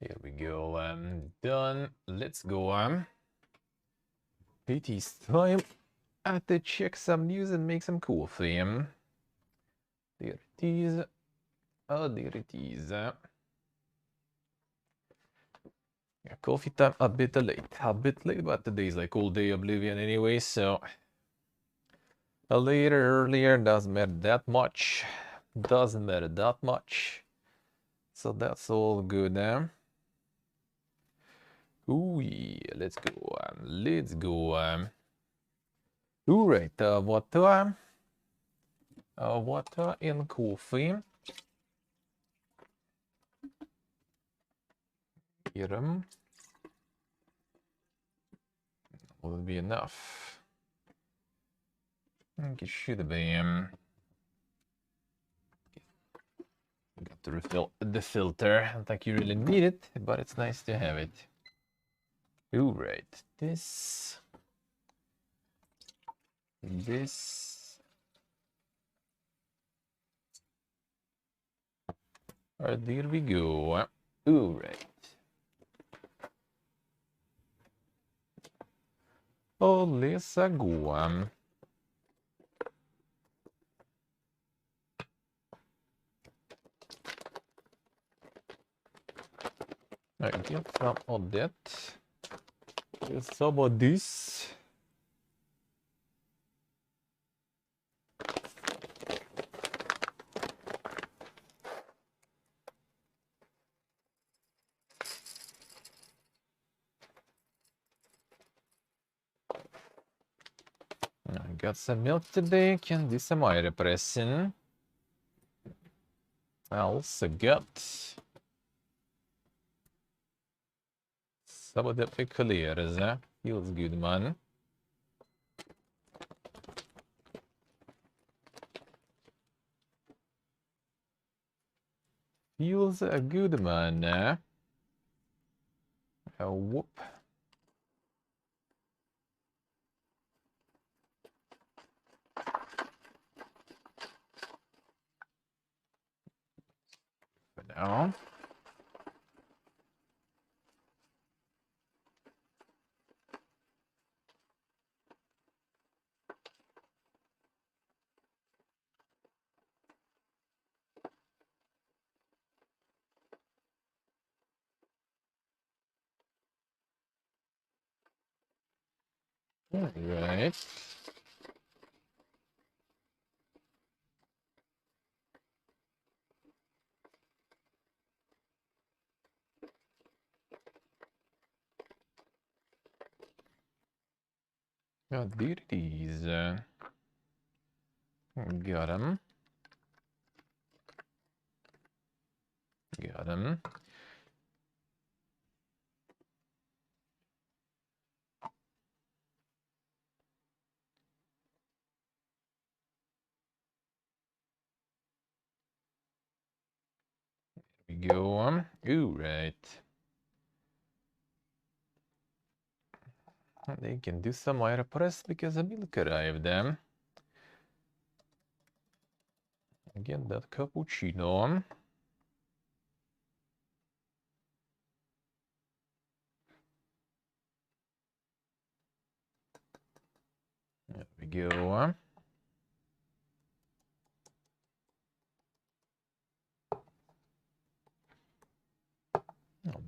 Here we go. Done. Let's go. It is time to check some news and make some coffee. There it is. Oh, there it is. Yeah, coffee time a bit late, but today's like all day oblivion anyway, so a later, earlier doesn't matter that much. Doesn't matter that much. So that's all good. Ooh, yeah, let's go. Let's go. All right. Water and coffee. Here will be enough. I think it should be. Got to refill the filter. I don't think you really need it, but it's nice to have it. All right. This. Alright, there we go. All right. Oh, let's go. I get some of that. Get some of this. I got some milk today. Can do some air pressing. I also got some of the pickles. Feels good, man. Feels good, man. Oh, whoop. For now. All right. Oh, there it is. Got him. Got him. We go on. All right. They can do some air press because the milk arrived. Again, that cappuccino. There we go.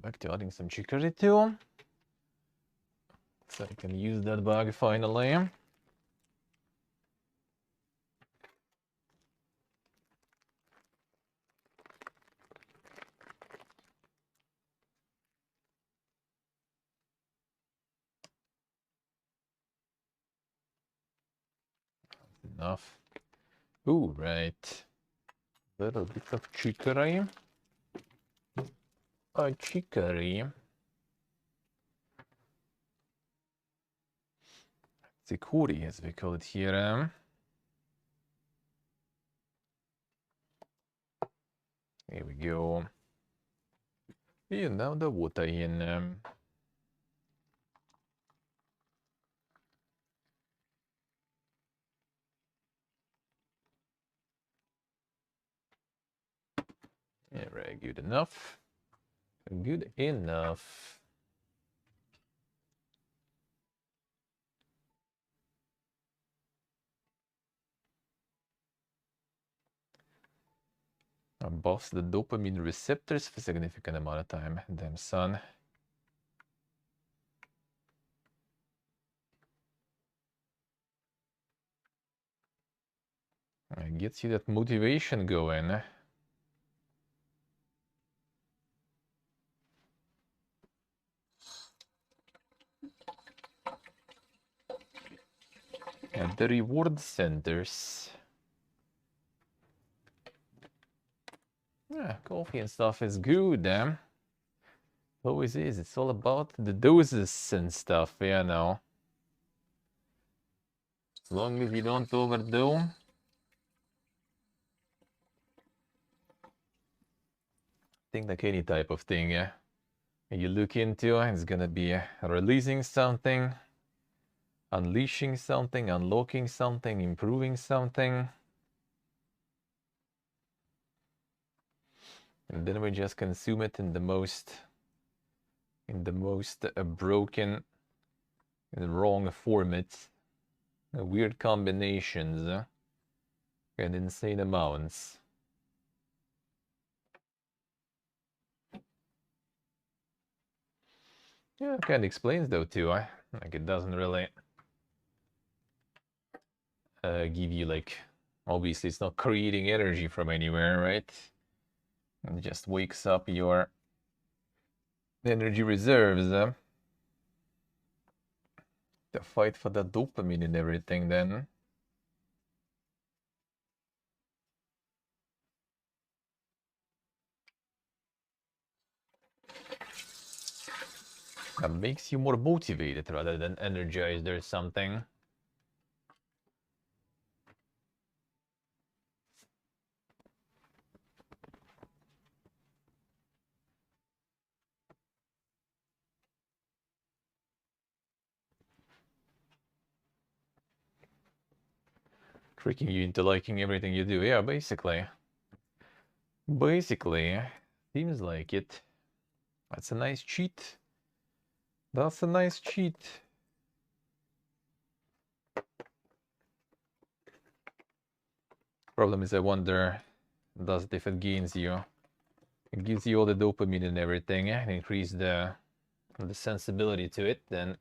Back to adding some chicory too. So I can use that bag finally. Enough. Ooh, right. Little bit of chicory. Chicory. Zikuri, as we call it here. Here we go. And now the water in. Yeah, right, good enough. Good enough. Buffs the dopamine receptors for a significant amount of time. Damn son. It gets you that motivation going. And the reward centers. Yeah, coffee and stuff is good, eh? Always is. It's all about the doses and stuff, you know. As long as you don't overdo. I think like any type of thing, yeah. You look into, it's gonna be releasing something, unleashing something, unlocking something, improving something. And then we just consume it in the most broken and wrong formats, weird combinations, and insane amounts. Yeah, it kind of explains though too. Like it doesn't really give you like, obviously it's not creating energy from anywhere, right? It just wakes up your energy reserves. The fight for the dopamine and everything then. That makes you more motivated rather than energized or something. Tricking you into liking everything you do. Yeah, basically. Basically, seems like it. That's a nice cheat. That's a nice cheat. Problem is, I wonder, does it if it gains you? It gives you all the dopamine and everything, and increase the sensibility to it, then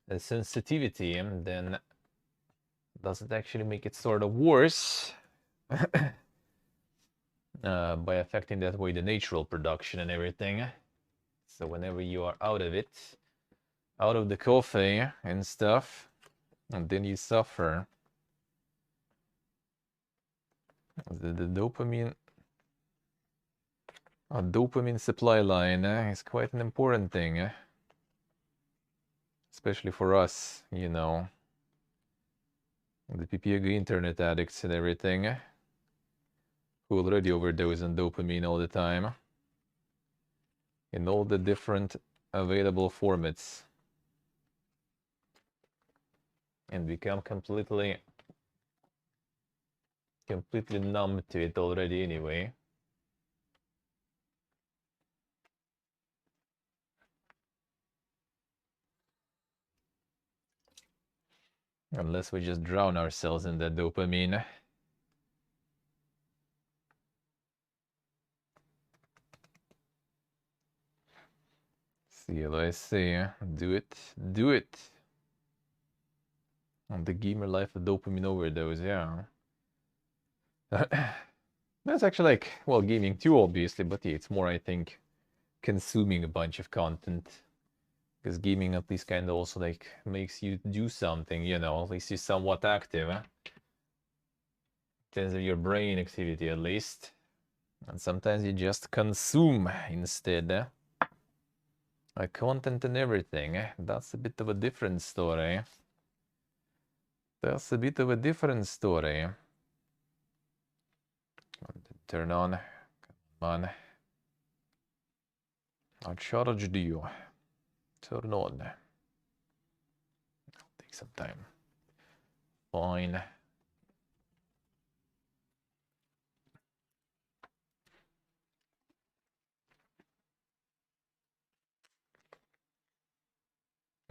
the sensitivity, and then does it actually make it sort of worse by affecting that way the natural production and everything? So whenever you are out of it, out of the coffee and stuff, and then you suffer. The dopamine, a dopamine supply line is quite an important thing, especially for us, you know, the PPG internet addicts and everything, who already overdose on dopamine all the time, in all the different available formats, and become completely numb to it already anyway. Unless we just drown ourselves in that dopamine. See what I say, do it, do it. On the gamer life of dopamine overdose, yeah. That's actually like, well, gaming too, obviously, but yeah, it's more, I think, consuming a bunch of content. Because gaming at least kind of also like makes you do something, you know, at least you're somewhat active, in terms of your brain activity at least. And sometimes you just consume instead. Like content and everything. That's a bit of a different story. That's a bit of a different story. Turn on. Come on. I'll charge you. Turn on. It'll take some time. Fine.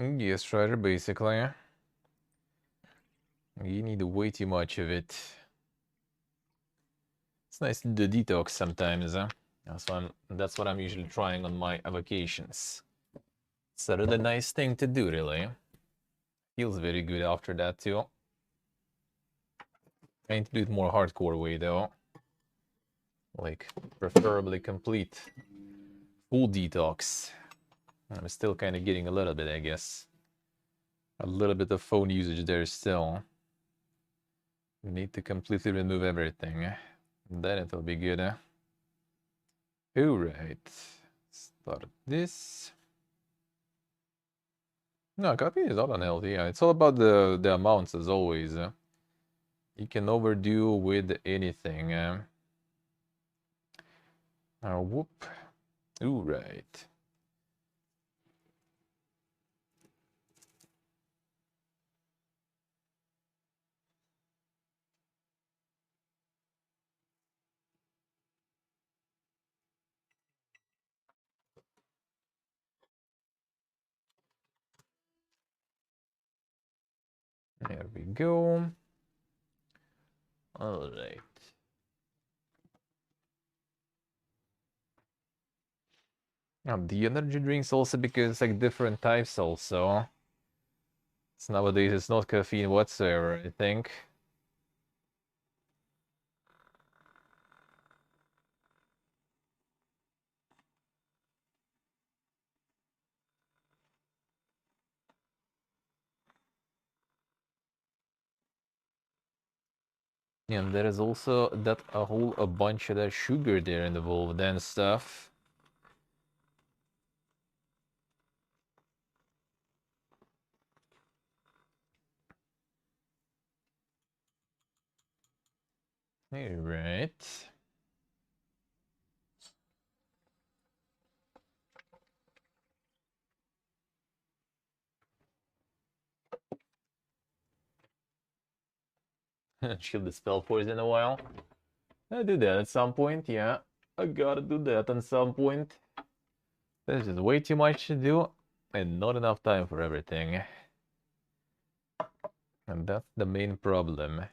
Yes, Strider, basically. You need way too much of it. It's nice to do detox sometimes, huh? That's what I'm usually trying on my vacations. It's a really nice thing to do, really. Feels very good after that, too. I need to do it more hardcore way, though. Like, preferably complete full detox. I'm still kind of getting a little bit, I guess. A little bit of phone usage there still. Need to completely remove everything. Then it'll be good. Alright. Start this. No, caffeine is not unhealthy. Yeah, it's all about the amounts as always. You can overdo with anything. Whoop. Alright. There we go. Alright. The energy drinks also, because like different types also. So nowadays it's not caffeine whatsoever, I think. And there is also that a bunch of that sugar there involved and stuff. Alright. Chill the spell poison a while. I do that at some point, yeah. I gotta do that at some point. There's just way too much to do and not enough time for everything. And that's the main problem.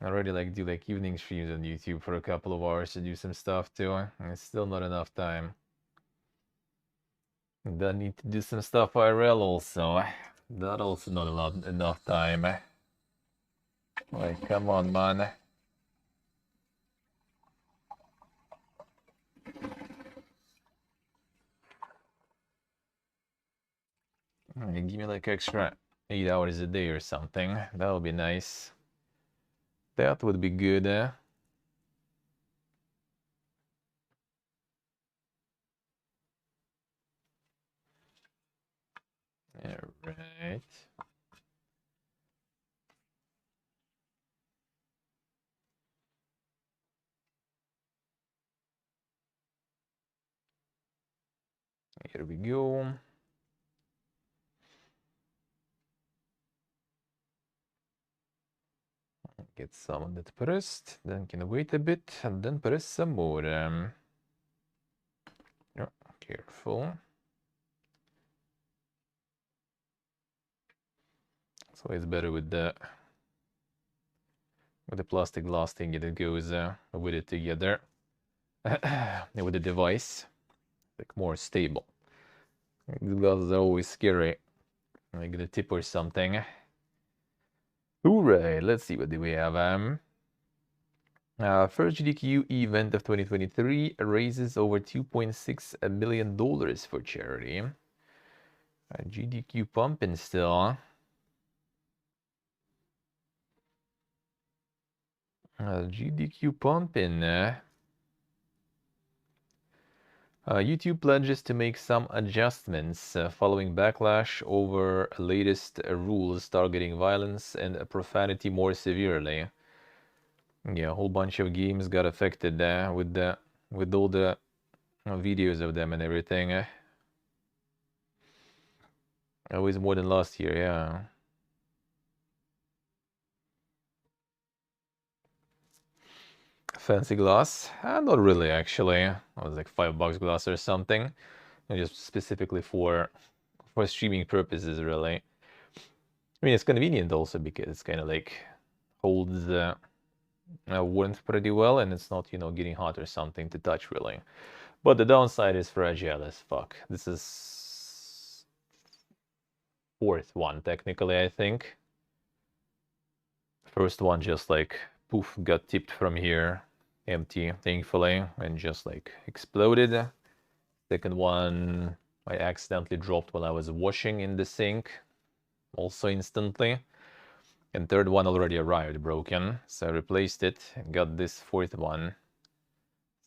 I already like do like evening streams on YouTube for a couple of hours to do some stuff too. And it's still not enough time. And I need to do some stuff IRL also. That also not enough time. Like, come on, man. Give me like extra 8 hours a day or something. That would be nice. That would be good. Alright. Here we go. Get some of that pressed, then can wait a bit and then press some more. Oh, careful. It's always better with the plastic glass thing that goes with it together. With the device, like more stable. The glasses are always scary. Like the tip or something. Alright, let's see what do we have. First GDQ event of 2023 raises over $2.6 million for charity. GDQ pumping still. GDQ pumping. YouTube pledges to make some adjustments following backlash over latest rules targeting violence and profanity more severely. Yeah, a whole bunch of games got affected with all the videos of them and everything. Always more than last year, yeah. Fancy glass? Not really, actually. It was like $5 glass or something. just specifically for streaming purposes, really. I mean, it's convenient also because it's kind of like holds warmth pretty well, and it's not, you know, getting hot or something to touch, really. But the downside is fragile as fuck. This is fourth one, technically, I think. First one just like, poof, got tipped from here, empty, thankfully, and just like exploded. Second one, I accidentally dropped while I was washing in the sink, also instantly. And third one already arrived broken, so I replaced it and got this fourth one.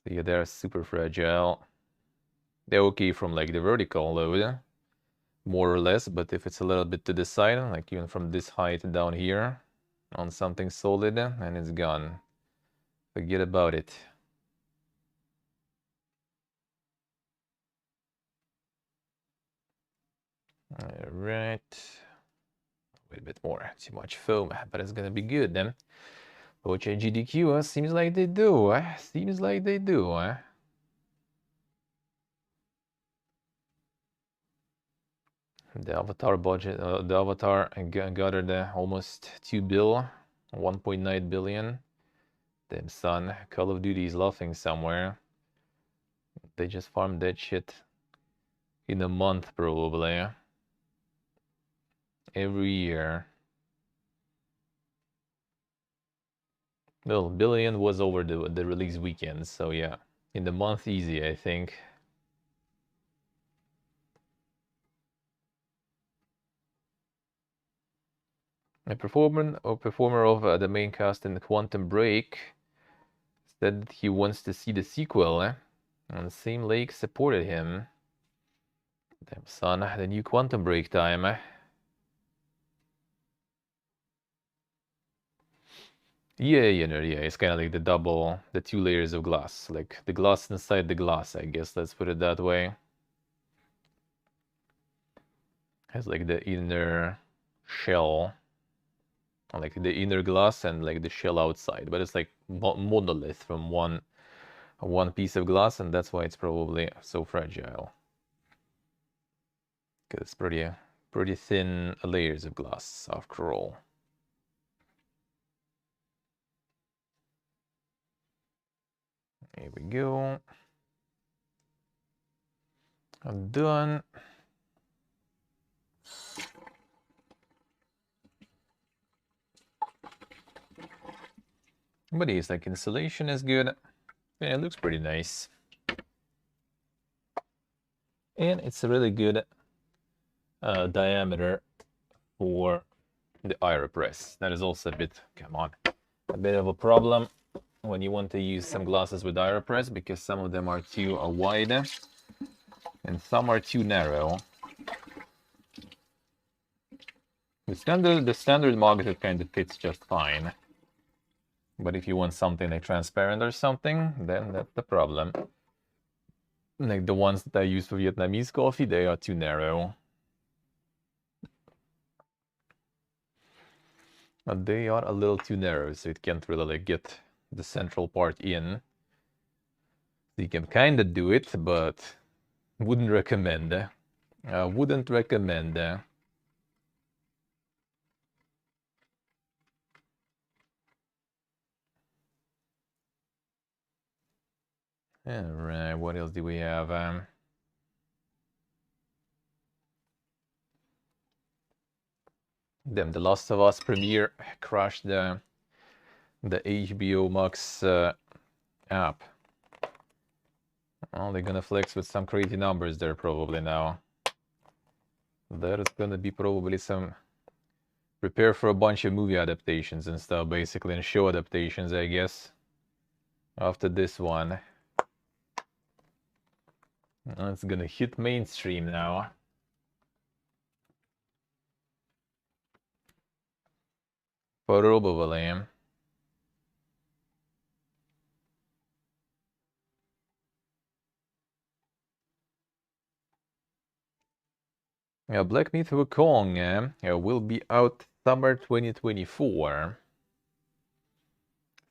So yeah, they're super fragile. They're okay from like the vertical load, more or less, but if it's a little bit to the side, like even from this height down here, on something solid, and it's gone. Forget about it. All right. Wait a bit more. Too much foam, but it's gonna be good then. OHGDQ, seems like they do, Seems like they do, The Avatar budget, the Avatar gathered almost 2 bill, 1.9 billion. Damn son, Call of Duty is laughing somewhere. They just farmed that shit in a month probably. Every year. Well, billion was over the release weekend, so yeah. In the month easy, I think. A performer of the main cast in the Quantum Break said that he wants to see the sequel, and Same Lake supported him. Damn son, the new Quantum Break time, Yeah, it's kind of like the two layers of glass, like the glass inside the glass, I guess, let's put it that way. Has like the inner shell, like the inner glass and like the shell outside, but it's like monolith from one piece of glass, and that's why it's probably so fragile. Because it's pretty thin layers of glass after all. Here we go. I'm done. But it's like insulation is good. Yeah, it looks pretty nice. And it's a really good diameter for the Aeropress. That is also a bit, a bit of a problem when you want to use some glasses with Aeropress, because some of them are too wide and some are too narrow. The standard magnet kind of fits just fine. But if you want something like transparent or something, then that's the problem. Like the ones that I use for Vietnamese coffee, they are too narrow. But they are a little too narrow, so it can't really like get the central part in. So you can kind of do it, but wouldn't recommend. Wouldn't recommend. Alright, what else do we have? Damn, The Last of Us premiere crashed the HBO Max app. Well, they're gonna flex with some crazy numbers there probably now. There is gonna be probably some prepare for a bunch of movie adaptations and stuff, basically, and show adaptations, I guess. After this one. It's gonna hit mainstream now. Probably. Black Myth Wukong will be out summer 2024.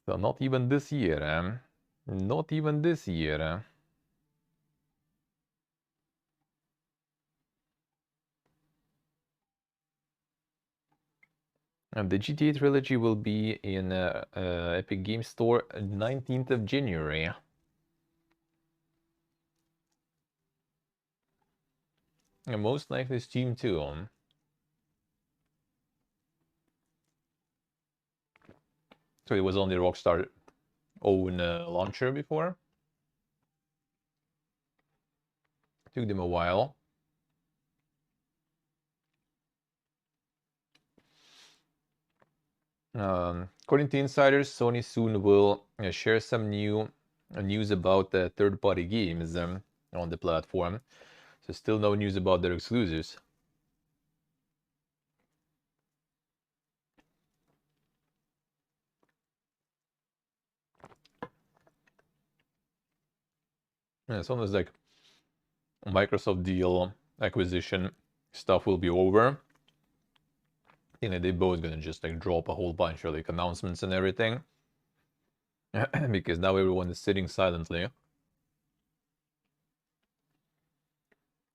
So not even this year. Not even this year. The GTA trilogy will be in Epic Games Store 19th of January. And most likely Steam too. So it was only Rockstar own launcher before. Took them a while. According to insiders, Sony soon will share some news about the third-party games on the platform. So still no news about their exclusives. Yeah, it's almost like Microsoft deal acquisition stuff will be over. You know, they're both gonna just like drop a whole bunch of like announcements and everything. Because now everyone is sitting silently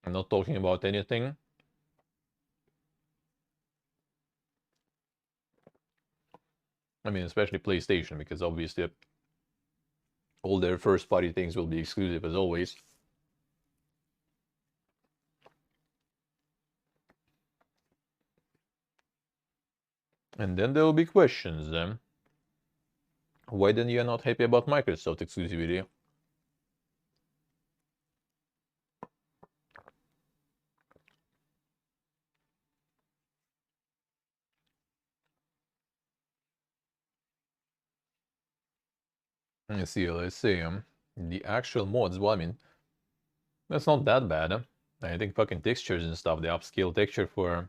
and not talking about anything. I mean, especially PlayStation, because obviously all their first-party things will be exclusive as always. And then there will be questions. Why then you are not happy about Microsoft exclusivity? Let's see. The actual mods, well, I mean, that's not that bad. I think fucking textures and stuff, the upscale texture for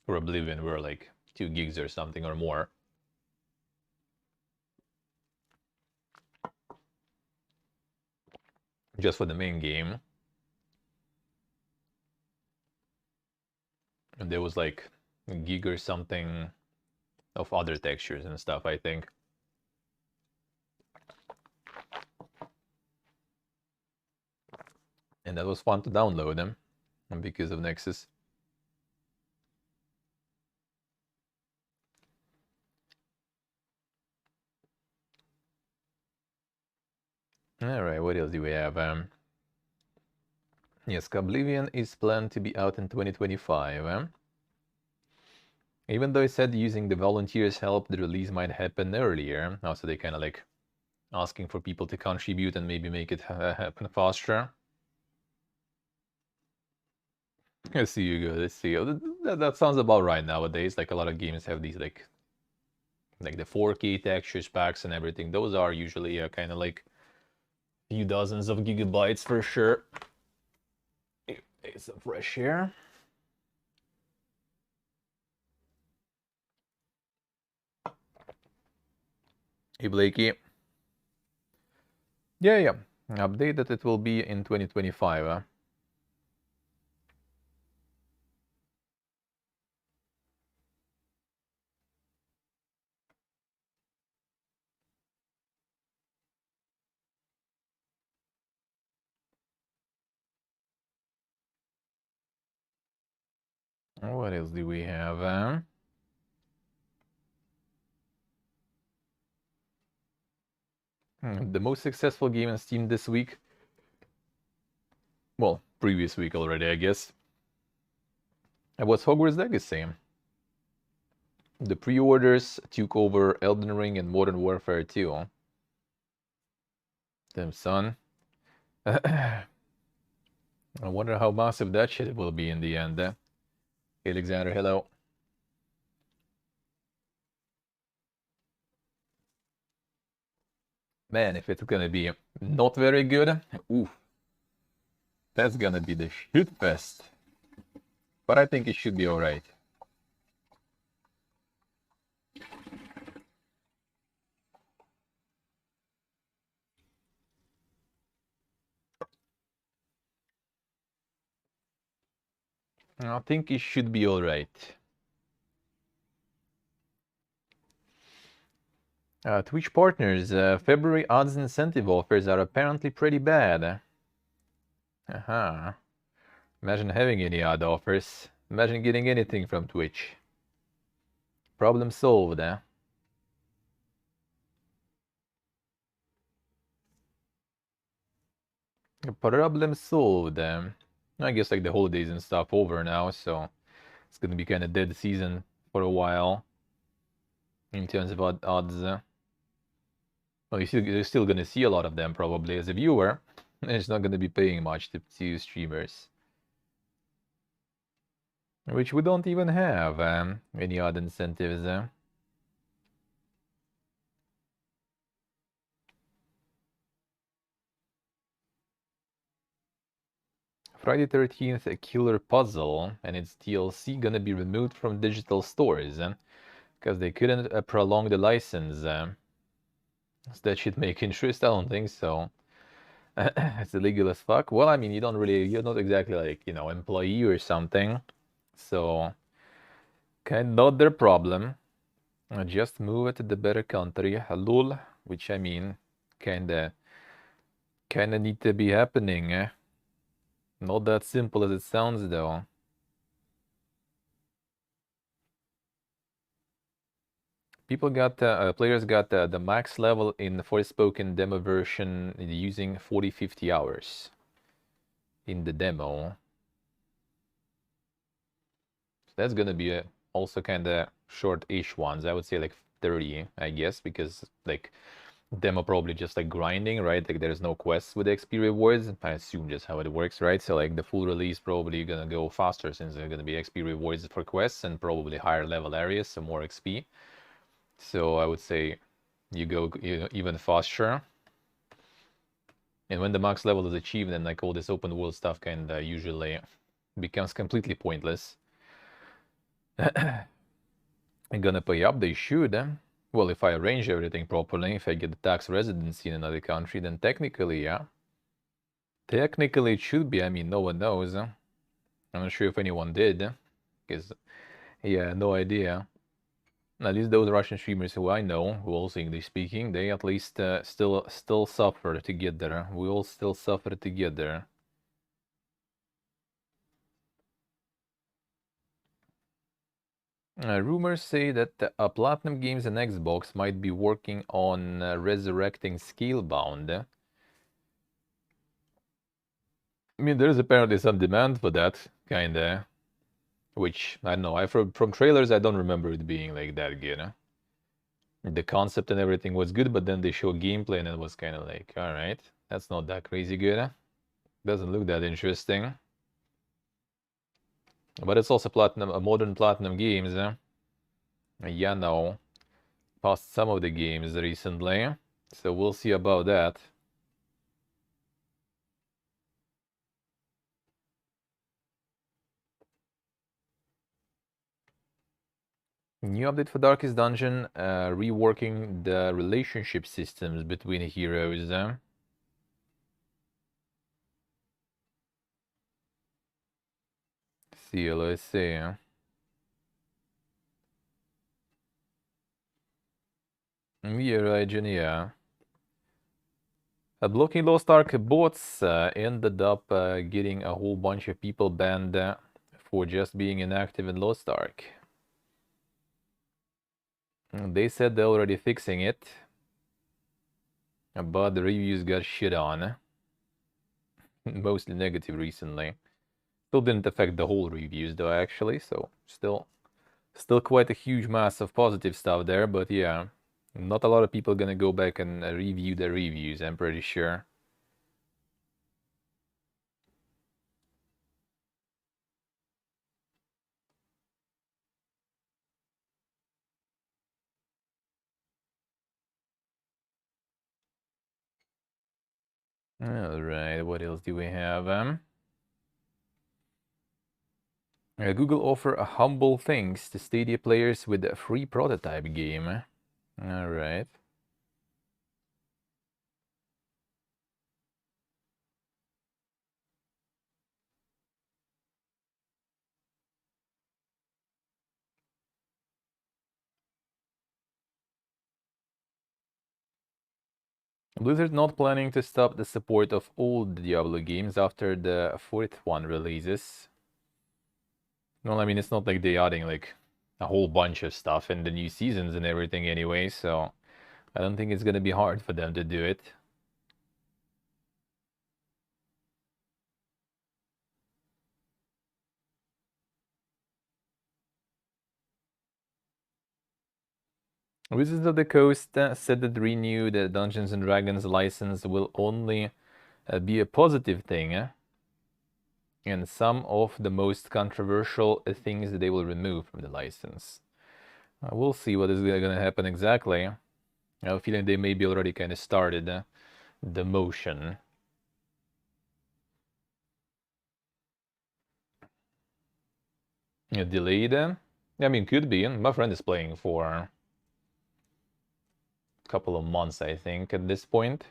Oblivion were like 2 gigs or something or more. Just for the main game. And there was like a gig or something of other textures and stuff, I think. And that was fun to download them because of Nexus. Alright, what else do we have? Yes, Oblivion is planned to be out in 2025. Even though it said using the volunteers' help, the release might happen earlier. Also, they kind of like asking for people to contribute and maybe make it happen faster. I see you go. Let's see. That sounds about right nowadays. Like a lot of games have these like the 4K textures packs and everything. Those are usually kind of like few dozens of gigabytes for sure. It's some fresh air. Hey Blakey. Yeah. Update that it will be in 2025. What else do we have? The most successful game on Steam this week. Well, previous week already, I guess. It was Hogwarts Legacy. The pre-orders took over Elden Ring and Modern Warfare 2. Damn, son. I wonder how massive that shit will be in the end. Hey, Alexander, hello. Man, if it's gonna be not very good, oof, that's gonna be the shit fest. But I think it should be alright. I think it should be alright. Twitch partners, February odds incentive offers are apparently pretty bad. Aha. Imagine having any odd offers. Imagine getting anything from Twitch. Problem solved, eh? Problem solved. I guess like the holidays and stuff over now, so it's gonna be kind of dead season for a while in terms of odds. Well, you're still gonna see a lot of them probably as a viewer. It's not gonna be paying much to streamers, which we don't even have any odd incentives. Friday 13th, a killer puzzle, and its DLC gonna be removed from digital stores because they couldn't prolong the license. Does that shit make interest? I don't think so. It's illegal as fuck. Well, I mean, you're not exactly like, employee or something. So, kind of not their problem. Just move it to the better country. Lol, which I mean, kinda need to be happening. Not that simple as it sounds, though. Players got the max level in the Forspoken demo version using 40-50 hours in the demo. So that's gonna be also kind of short-ish ones. I would say like 30, I guess, because like demo probably just like grinding, right? Like there's no quests with XP rewards. I assume just how it works, right? So like the full release probably gonna go faster since there's gonna be XP rewards for quests and probably higher level areas, so more XP. So I would say you go even faster. And when the max level is achieved, then like all this open world stuff kind of usually becomes completely pointless. I'm gonna pay up, they should. Well, if I arrange everything properly, if I get the tax residency in another country, then technically, yeah. Technically it should be, I mean, no one knows. I'm not sure if anyone did, because, yeah, no idea. At least those Russian streamers who I know, who are also English speaking, they at least still suffer to get there. We all still suffer to get there. Rumors say that Platinum Games and Xbox might be working on resurrecting Scalebound. I mean, there is apparently some demand for that, kinda. Which, I don't know, from trailers, I don't remember it being like that good. The concept and everything was good, but then they show gameplay and it was kind of like, alright, that's not that crazy good. Doesn't look that interesting. But it's also modern Platinum Games. Yeah, no. Passed some of the games recently, so we'll see about that. New update for Darkest Dungeon, reworking the relationship systems between heroes. See, let's see. Yeah, right, yeah. Blocking Lost Ark bots ended up getting a whole bunch of people banned for just being inactive in Lost Ark. They said they're already fixing it, but the reviews got shit on. Mostly negative recently. Still didn't affect the whole reviews though, actually, so still quite a huge mass of positive stuff there, but yeah, not a lot of people gonna go back and review the reviews, I'm pretty sure. Alright, what else do we have? Google offer humble thanks to Stadia players with a free prototype game. Alright. Blizzard not planning to stop the support of old Diablo games after the fourth one releases. Well, I mean, it's not like they adding like a whole bunch of stuff in the new seasons and everything anyway, so I don't think it's gonna be hard for them to do it. Wizards of the Coast said that renew the Dungeons and Dragons license will only be a positive thing, and some of the most controversial things that they will remove from the license. We'll see what is going to happen exactly. I have a feeling they maybe already kind of started the motion. Delayed? I mean, could be. My friend is playing for a couple of months, I think, at this point.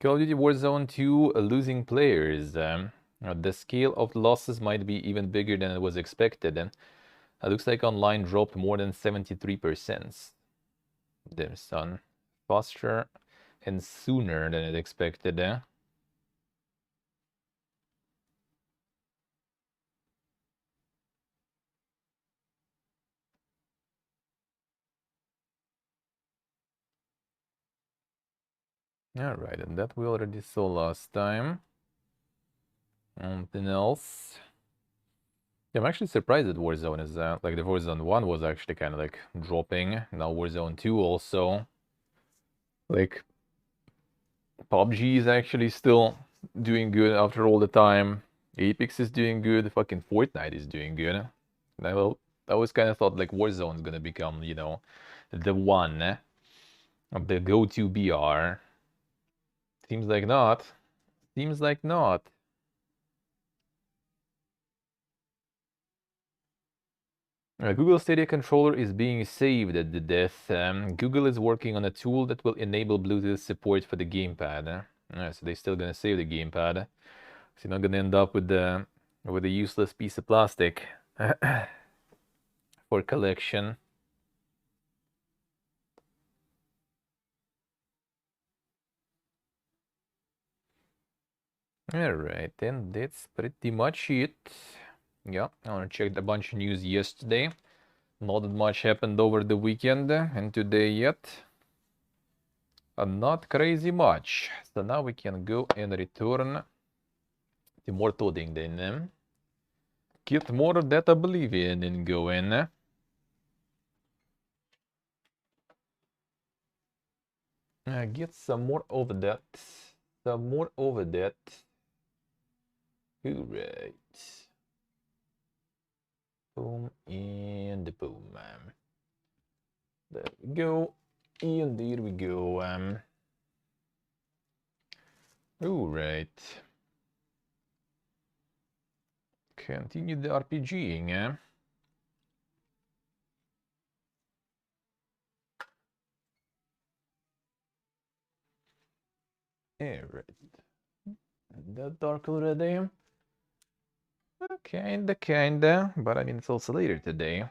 Call of Duty Warzone 2 losing players. The scale of losses might be even bigger than it was expected. It looks like online dropped more than 73%. Damn son. Faster and sooner than it expected. Alright, and that we already saw last time. Anything else? Yeah, I'm actually surprised that Warzone is like the Warzone 1 was actually kind of like dropping. Now Warzone 2 also. Like PUBG is actually still doing good after all the time. Apex is doing good. Fucking Fortnite is doing good. I always kind of thought like Warzone is gonna become, you know, the one, the go-to BR. Seems like not. Seems like not. Google Stadia controller is being saved at the death. Google is working on a tool that will enable Bluetooth support for the gamepad. So they're still gonna save the gamepad. So you're not gonna end up with a useless piece of plastic for collection. Alright, and that's pretty much it. Yeah, I wanna check a bunch of news yesterday. Not that much happened over the weekend and today yet. Not crazy much. So now we can go and return to more coding then. Get more of that oblivion and going. Get some more of that. Some more of that. Alright. Boom and boom. There we go. And there we go. Alright. Continue the RPGing, Alright. That dark already? Kinda. But I mean, it's also later today.